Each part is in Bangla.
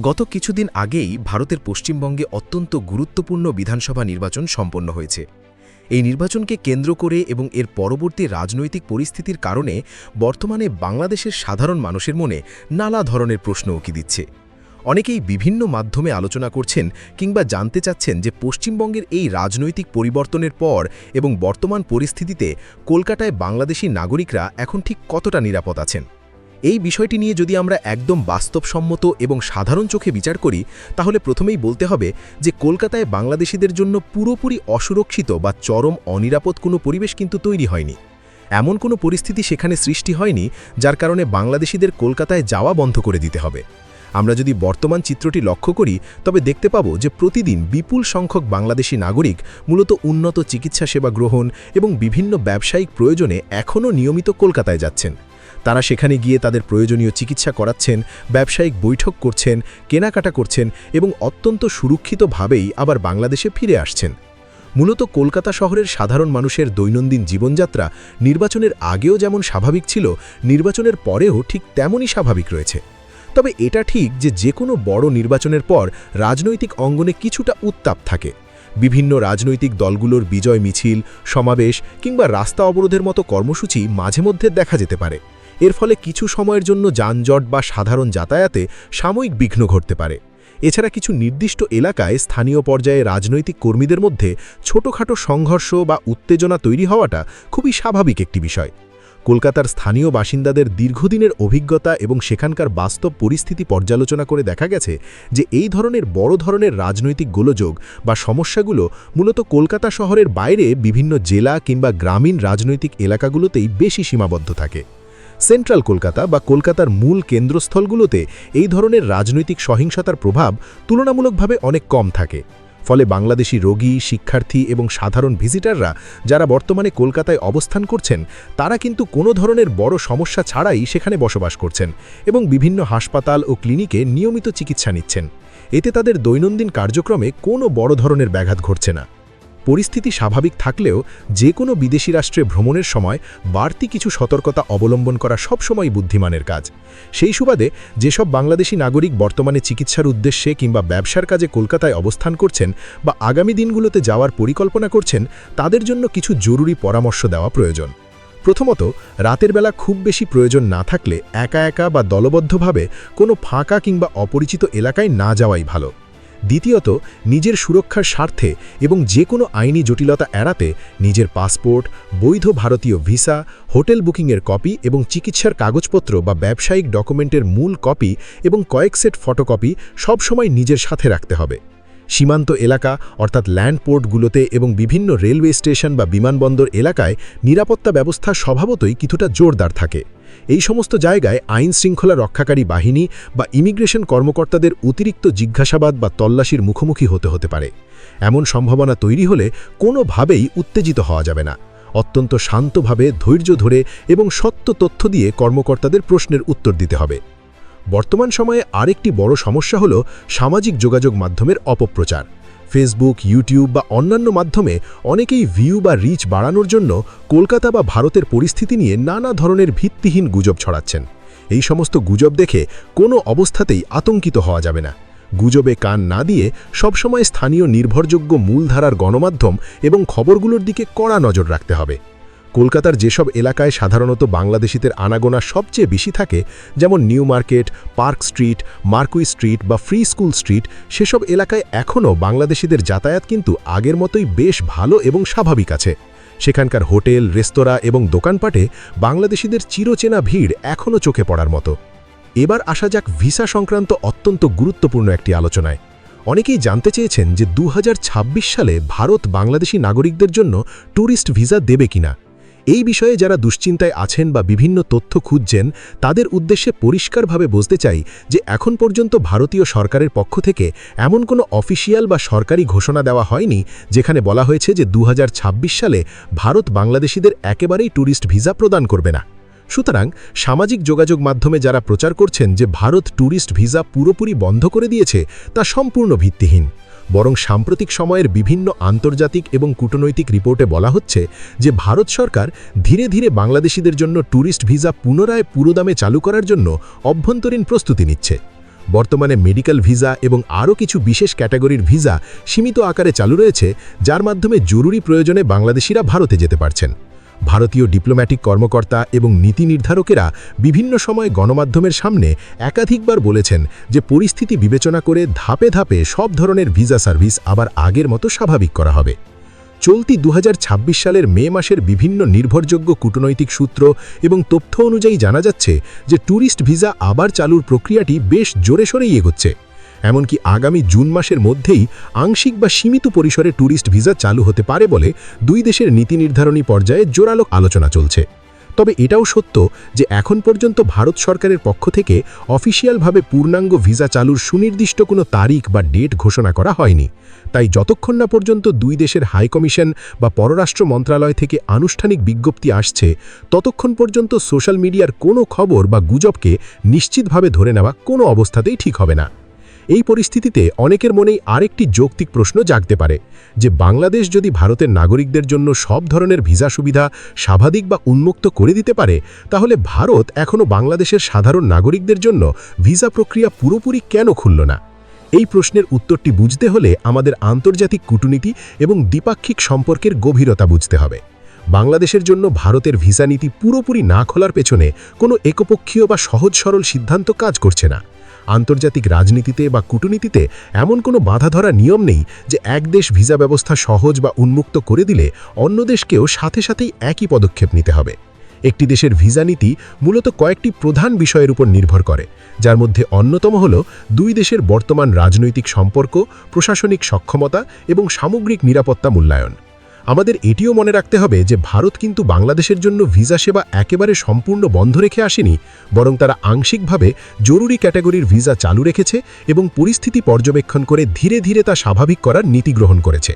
গত কিছুদিন আগেই ভারতের পশ্চিমবঙ্গে অত্যন্ত গুরুত্বপূর্ণ বিধানসভা নির্বাচন সম্পন্ন হয়েছে। এই নির্বাচনকে কেন্দ্র করে এবং এর পরবর্তী রাজনৈতিক পরিস্থিতির কারণে বর্তমানে বাংলাদেশের সাধারণ মানুষের মনে নানা ধরনের প্রশ্ন উকি দিচ্ছে। অনেকেই বিভিন্ন মাধ্যমে আলোচনা করছেন কিংবা জানতে চাচ্ছেন যে পশ্চিমবঙ্গের এই রাজনৈতিক পরিবর্তনের পর এবং বর্তমান পরিস্থিতিতে কলকাতায় বাংলাদেশি নাগরিকরা এখন ঠিক কতটা নিরাপদ আছেন। এই বিষয়টি নিয়ে যদি আমরা একদম বাস্তবসম্মত এবং সাধারণ চোখে বিচার করি, তাহলে প্রথমেই বলতে হবে যে কলকাতায় বাংলাদেশিদের জন্য পুরোপুরি অসুরক্ষিত বা চরম অনিরাপদ কোনো পরিবেশ কিন্তু তৈরি হয়নি। এমন কোনো পরিস্থিতি সেখানে সৃষ্টি হয়নি যার কারণে বাংলাদেশিদের কলকাতায় যাওয়া বন্ধ করে দিতে হবে। আমরা যদি বর্তমান চিত্রটি লক্ষ্য করি, তবে দেখতে পাব যে প্রতিদিন বিপুল সংখ্যক বাংলাদেশি নাগরিক মূলত উন্নত চিকিৎসা সেবা গ্রহণ এবং বিভিন্ন ব্যবসায়িক প্রয়োজনে এখনও নিয়মিত কলকাতায় যাচ্ছেন। তারা সেখানে গিয়ে তাদের প্রয়োজনীয় চিকিৎসা করাচ্ছেন, ব্যবসায়িক বৈঠক করছেন, কেনাকাটা করছেন এবং অত্যন্ত সুরক্ষিতভাবেই আবার বাংলাদেশে ফিরে আসছেন। মূলত কলকাতা শহরের সাধারণ মানুষের দৈনন্দিন জীবনযাত্রা নির্বাচনের আগেও যেমন স্বাভাবিক ছিল, নির্বাচনের পরেও ঠিক তেমনই স্বাভাবিক রয়েছে। তবে এটা ঠিক যে কোনো বড় নির্বাচনের পর রাজনৈতিক অঙ্গনে কিছুটা উত্তাপ থাকে। বিভিন্ন রাজনৈতিক দলগুলোর বিজয় মিছিল, সমাবেশ কিংবা রাস্তা অবরোধের মতো কর্মসূচি মাঝে মধ্যে দেখা যেতে পারে। এর ফলে কিছু সময়ের জন্য যানজট বা সাধারণ যাতায়াতে সাময়িক বিঘ্ন ঘটতে পারে। এছাড়া কিছু নির্দিষ্ট এলাকায় স্থানীয় পর্যায়ে রাজনৈতিক কর্মীদের মধ্যে ছোটখাটো সংঘর্ষ বা উত্তেজনা তৈরি হওয়াটা খুবই স্বাভাবিক একটি বিষয়। কলকাতার স্থানীয় বাসিন্দাদের দীর্ঘদিনের অভিজ্ঞতা এবং সেখানকার বাস্তব পরিস্থিতি পর্যালোচনা করে দেখা গেছে যে এই ধরনের বড় ধরনের রাজনৈতিক গোলযোগ বা সমস্যাগুলো মূলত কলকাতা শহরের বাইরে বিভিন্ন জেলা কিংবা গ্রামীণ রাজনৈতিক এলাকাগুলোতেই বেশি সীমাবদ্ধ থাকে। সেন্ট্রাল কলকাতা বা কলকাতার মূল কেন্দ্রস্থলগুলোতে এই ধরনের রাজনৈতিক সহিংসতার প্রভাব তুলনামূলকভাবে অনেক কম থাকে। ফলে বাংলাদেশি রোগী, শিক্ষার্থী এবং সাধারণ ভিজিটাররা যারা বর্তমানে কলকাতায় অবস্থান করছেন, তারা কিন্তু কোনো ধরনের বড় সমস্যা ছাড়াই সেখানে বসবাস করছেন এবং বিভিন্ন হাসপাতাল ও ক্লিনিকে নিয়মিত চিকিৎসা নিচ্ছেন। এতে তাদের দৈনন্দিন কার্যক্রমে কোনো বড় ধরনের ব্যাঘাত ঘটছে না। পরিস্থিতি স্বাভাবিক থাকলেও যে কোনো বিদেশি রাষ্ট্রে ভ্রমণের সময় বাড়তি কিছু সতর্কতা অবলম্বন করা সবসময় বুদ্ধিমানের কাজ। সেই সুবাদে যেসব বাংলাদেশি নাগরিক বর্তমানে চিকিৎসার উদ্দেশ্যে কিংবা ব্যবসার কাজে কলকাতায় অবস্থান করছেন বা আগামী দিনগুলোতে যাওয়ার পরিকল্পনা করছেন, তাদের জন্য কিছু জরুরি পরামর্শ দেওয়া প্রয়োজন। প্রথমত, রাতের বেলা খুব বেশি প্রয়োজন না থাকলে একা একা বা দলবদ্ধভাবে কোনো ফাঁকা কিংবা অপরিচিত এলাকায় না যাওয়াই ভালো। দ্বিতীয়ত, নিজের সুরক্ষার স্বার্থে এবং যে কোনো আইনি জটিলতা এড়াতে নিজের পাসপোর্ট, বৈধ ভারতীয় ভিসা, হোটেল বুকিংয়ের কপি এবং চিকিৎসার কাগজপত্র বা ব্যবসায়িক ডকুমেন্টের মূল কপি এবং কয়েক সেট ফটোকপি সবসময় নিজের সাথে রাখতে হবে। সীমান্ত এলাকা অর্থাৎ ল্যান্ডপোর্টগুলোতে এবং বিভিন্ন রেলওয়ে স্টেশন বা বিমানবন্দর এলাকায় নিরাপত্তা ব্যবস্থা স্বভাবতই কিছুটা জোরদার থাকে। এই সমস্ত জায়গায় আইন শৃঙ্খলা রক্ষাকারী বাহিনী বা ইমিগ্রেশন কর্মকর্তাদের অতিরিক্ত জিজ্ঞাসাবাদ বা তল্লাশির মুখোমুখি হতে পারে। এমন সম্ভাবনা তৈরি হলে কোনোভাবেই উত্তেজিত হওয়া যাবে না। অত্যন্ত শান্তভাবে ধৈর্য ধরে এবং সত্য তথ্য দিয়ে কর্মকর্তাদের প্রশ্নের উত্তর দিতে হবে। বর্তমান সময়ে আরেকটি বড় সমস্যা হল সামাজিক যোগাযোগ মাধ্যমের অপপ্রচার। ফেসবুক, ইউটিউব বা অন্যান্য মাধ্যমে অনেকেই ভিউ বা রিচ বাড়ানোর জন্য কলকাতা বা ভারতের পরিস্থিতি নিয়ে নানা ধরনের ভিত্তিহীন গুজব ছড়াচ্ছেন। এই সমস্ত গুজব দেখে কোনো অবস্থাতেই আতঙ্কিত হওয়া যাবে না। গুজবে কান না দিয়ে সবসময় স্থানীয় নির্ভরযোগ্য মূলধারার গণমাধ্যম এবং খবরগুলোর দিকে কড়া নজর রাখতে হবে। কলকাতার যেসব এলাকায় সাধারণত বাংলাদেশিদের আনাগোনা সবচেয়ে বেশি থাকে, যেমন new market, park street, marquee street বা ফ্রি স্কুল স্ট্রিট, সেসব এলাকায় এখনও বাংলাদেশিদের যাতায়াত কিন্তু আগের মতোই বেশ ভালো এবং স্বাভাবিক আছে। সেখানকার হোটেল, রেস্তোরাঁ এবং দোকানপাটে বাংলাদেশিদের চিরচেনা ভিড় এখনও চোখে পড়ার মতো। এবার আসা যাক ভিসা সংক্রান্ত অত্যন্ত গুরুত্বপূর্ণ একটি আলোচনায়। অনেকেই জানতে চেয়েছেন যে 2026 সালে ভারত বাংলাদেশি নাগরিকদের জন্য ট্যুরিস্ট ভিসা দেবে কিনা। এই বিষয়ে যারা দুশ্চিন্তায় আছেন বা বিভিন্ন তথ্য খুঁজছেন, তাদের উদ্দেশ্যে পরিষ্কারভাবে বলতে চাই যে এখন পর্যন্ত ভারতীয় সরকারের পক্ষ থেকে এমন কোনো অফিসিয়াল বা সরকারি ঘোষণা দেওয়া হয়নি যেখানে বলা হয়েছে যে 2026 সালে ভারত বাংলাদেশিদের একেবারেই ট্যুরিস্ট ভিসা প্রদান করবে না। সুতরাং সামাজিক যোগাযোগ মাধ্যমে যারা প্রচার করছেন যে ভারত ট্যুরিস্ট ভিসা পুরোপুরি বন্ধ করে দিয়েছে, তা সম্পূর্ণ ভিত্তিহীন। বরং সাম্প্রতিক সময়ের বিভিন্ন আন্তর্জাতিক এবং কূটনৈতিক রিপোর্টে বলা হচ্ছে যে ভারত সরকার ধীরে ধীরে বাংলাদেশিদের জন্য ট্যুরিস্ট ভিসা পুনরায় পুরোদামে চালু করার জন্য অভ্যন্তরীণ প্রস্তুতি নিচ্ছে। বর্তমানে মেডিকেল ভিসা এবং আরও কিছু বিশেষ ক্যাটাগরির ভিসা সীমিত আকারে চালু রয়েছে, যার মাধ্যমে জরুরি প্রয়োজনে বাংলাদেশিরা ভারতে যেতে পারছেন। ভারতীয় ডিপ্লোম্যাটিক কর্মকর্তা এবং নীতি নির্ধারকেরা বিভিন্ন সময় গণমাধ্যমের সামনে একাধিকবার বলেছেন যে পরিস্থিতি বিবেচনা করে ধাপে ধাপে সব ধরনের ভিসা সার্ভিস আবার আগের মতো স্বাভাবিক করা হবে। চলতি 2026 সালের মে মাসের বিভিন্ন নির্ভরযোগ্য কূটনৈতিক সূত্র এবং তথ্য অনুযায়ী জানা যাচ্ছে যে ট্যুরিস্ট ভিসা আবার চালুর প্রক্রিয়াটি বেশ জোরে সোরেই এগোচ্ছে। এমনকি আগামী জুন মাসের মধ্যেই আংশিক বা সীমিত পরিসরে ট্যুরিস্ট ভিসা চালু হতে পারে বলে দুই দেশের নীতি নির্ধারণী পর্যায়ে জোরালো আলোচনা চলছে। তবে এটাও সত্য যে এখন পর্যন্ত ভারত সরকারের পক্ষ থেকে অফিসিয়ালভাবে পূর্ণাঙ্গ ভিসা চালুর সুনির্দিষ্ট কোনো তারিখ বা ডেট ঘোষণা করা হয়নি। তাই যতক্ষণ না পর্যন্ত দুই দেশের হাইকমিশন বা পররাষ্ট্র মন্ত্রণালয় থেকে আনুষ্ঠানিক বিজ্ঞপ্তি আসছে, ততক্ষণ পর্যন্ত সোশ্যাল মিডিয়ার কোনো খবর বা গুজবকে নিশ্চিতভাবে ধরে নেওয়া কোনো অবস্থাতেই ঠিক হবে না। এই পরিস্থিতিতে অনেকের মনেই আরেকটি যৌক্তিক প্রশ্ন জাগতে পারে যে বাংলাদেশ যদি ভারতের নাগরিকদের জন্য সব ধরনের ভিসা সুবিধা স্বাভাবিক বা উন্মুক্ত করে দিতে পারে, তাহলে ভারত এখনও বাংলাদেশের সাধারণ নাগরিকদের জন্য ভিসা প্রক্রিয়া পুরোপুরি কেন খুলল না? এই প্রশ্নের উত্তরটি বুঝতে হলে আমাদের আন্তর্জাতিক কূটনীতি এবং দ্বিপাক্ষিক সম্পর্কের গভীরতা বুঝতে হবে। বাংলাদেশের জন্য ভারতের ভিসা নীতি পুরোপুরি না খোলার পেছনে কোনো একপক্ষীয় বা সহজ সরল সিদ্ধান্ত কাজ করছে না। আন্তর্জাতিক রাজনীতিতে বা কূটনীতিতে এমন কোনো বাধা ধরা নিয়ম নেই যে এক দেশ ভিসা ব্যবস্থা সহজ বা উন্মুক্ত করে দিলে অন্য দেশকেও সাথে সাথেই একই পদক্ষেপ নিতে হবে। একটি দেশের ভিসা নীতি মূলত কয়েকটি প্রধান বিষয়ের উপর নির্ভর করে, যার মধ্যে অন্যতম হল দুই দেশের বর্তমান রাজনৈতিক সম্পর্ক, প্রশাসনিক সক্ষমতা এবং সামগ্রিক নিরাপত্তা মূল্যায়ন। আমাদের এটিও মনে রাখতে হবে যে ভারত কিন্তু বাংলাদেশের জন্য ভিসা সেবা একেবারে সম্পূর্ণ বন্ধ রেখে আসেনি, বরং তারা আংশিকভাবে জরুরি ক্যাটাগরির ভিসা চালু রেখেছে এবং পরিস্থিতি পর্যবেক্ষণ করে ধীরে ধীরে তা স্বাভাবিক করার নীতি গ্রহণ করেছে।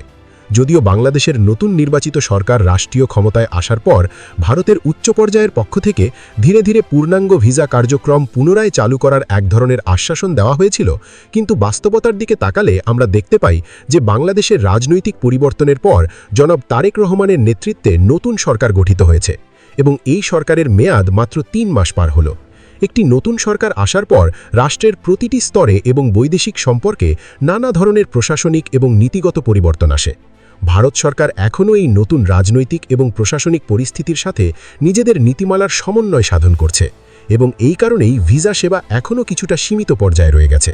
যদিও বাংলাদেশের নতুন নির্বাচিত সরকার রাষ্ট্রীয় ক্ষমতায় আসার পর ভারতের উচ্চ পর্যায়ের পক্ষ থেকে ধীরে ধীরে পূর্ণাঙ্গ ভিসা কার্যক্রম পুনরায় চালু করার এক ধরনের আশ্বাসন দেওয়া হয়েছিল, কিন্তু বাস্তবতার দিকে তাকালে আমরা দেখতে পাই যে বাংলাদেশের রাজনৈতিক পরিবর্তনের পর জনাব তারেক রহমানের নেতৃত্বে নতুন সরকার গঠিত হয়েছে এবং এই সরকারের মেয়াদ মাত্র ৩ মাস পার হল। একটি নতুন সরকার আসার পর রাষ্ট্রের প্রতিটি স্তরে এবং বৈদেশিক সম্পর্কে নানা ধরনের প্রশাসনিক এবং নীতিগত পরিবর্তন আসে। ভারত সরকার এখনও এই নতুন রাজনৈতিক এবং প্রশাসনিক পরিস্থিতির সাথে নিজেদের নীতিমালার সমন্বয় সাধন করছে এবং এই কারণেই ভিসা সেবা এখনও কিছুটা সীমিত পর্যায়ে রয়ে গেছে।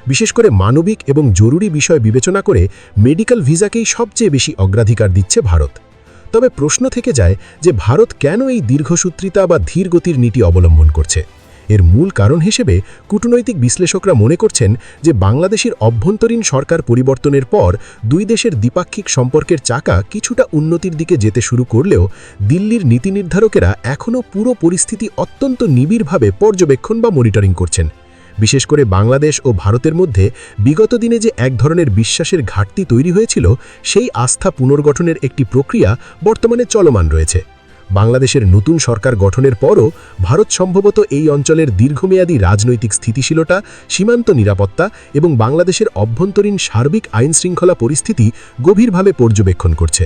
বিশেষ করে মানবিক এবং জরুরি বিষয় বিবেচনা করে মেডিকেল ভিসাকেই সবচেয়ে বেশি অগ্রাধিকার দিচ্ছে ভারত। তবে প্রশ্ন থেকে যায় যে ভারত কেন এই দীর্ঘসূত্রিতা বা ধীরগতির নীতি অবলম্বন করছে? এর মূল কারণ হিসেবে কূটনৈতিক বিশ্লেষকরা মনে করছেন যে বাংলাদেশের অভ্যন্তরীণ সরকার পরিবর্তনের পর দুই দেশের দ্বিপাক্ষিক সম্পর্কের চাকা কিছুটা উন্নতির দিকে যেতে শুরু করলেও দিল্লির নীতি নির্ধারকেরা এখনও পুরো পরিস্থিতি অত্যন্ত নিবিড়ভাবে পর্যবেক্ষণ বা মনিটরিং করছেন। বিশেষ করে বাংলাদেশ ও ভারতের মধ্যে বিগত দিনে যে এক ধরনের বিশ্বাসের ঘাটতি তৈরি হয়েছিল, সেই আস্থা পুনর্গঠনের একটি প্রক্রিয়া বর্তমানে চলমান রয়েছে। বাংলাদেশের নতুন সরকার গঠনের পরও ভারত সম্ভবত এই অঞ্চলের দীর্ঘমেয়াদী রাজনৈতিক স্থিতিশীলতা, সীমান্ত নিরাপত্তা এবং বাংলাদেশের অভ্যন্তরীণ সার্বিক আইনশৃঙ্খলা পরিস্থিতি গভীরভাবে পর্যবেক্ষণ করছে।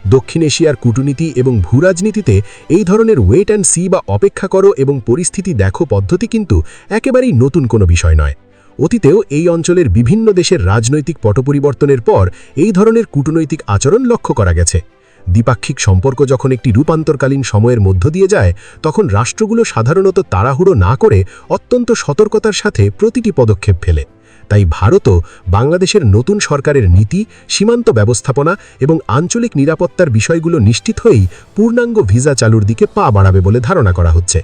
দক্ষিণ এশিয়ার কূটনীতি এবং ভূরাজনীতিতে এই ধরনের ওয়েট অ্যান্ড সি বা অপেক্ষা করো এবং পরিস্থিতি দেখো পদ্ধতি কিন্তু একেবারেই নতুন কোনো বিষয় নয়। অতীতেও এই অঞ্চলের বিভিন্ন দেশের রাজনৈতিক পটপরিবর্তনের পর এই ধরনের কূটনৈতিক আচরণ লক্ষ্য করা গেছে। দ্বিপাক্ষিক সম্পর্ক যখন একটি রূপান্তরকালীন সময়ের মধ্য দিয়ে যায়, তখন রাষ্ট্রগুলো সাধারণত তাড়াহুড়ো না করে অত্যন্ত সতর্কতার সাথে প্রতিটি পদক্ষেপ ফেলে। তাই ভারতও বাংলাদেশের নতুন সরকারের নীতি, সীমান্ত ব্যবস্থাপনা এবং আঞ্চলিক নিরাপত্তার বিষয়গুলো নিশ্চিত হয়েই পূর্ণাঙ্গ ভিসা চালুর দিকে পা বাড়াবে বলে ধারণা করা হচ্ছে।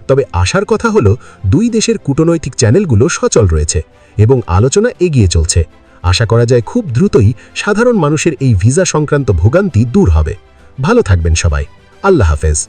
তবে আশার কথা হলো দুই দেশের কূটনৈতিক চ্যানেলগুলো সচল রয়েছে এবং আলোচনা এগিয়ে চলছে। আশা করা যায় খুব দ্রুতই সাধারণ মানুষের এই ভিসা সংক্রান্ত ভোগান্তি দূর হবে। ভালো থাকবেন সবাই। আল্লাহ হাফেজ।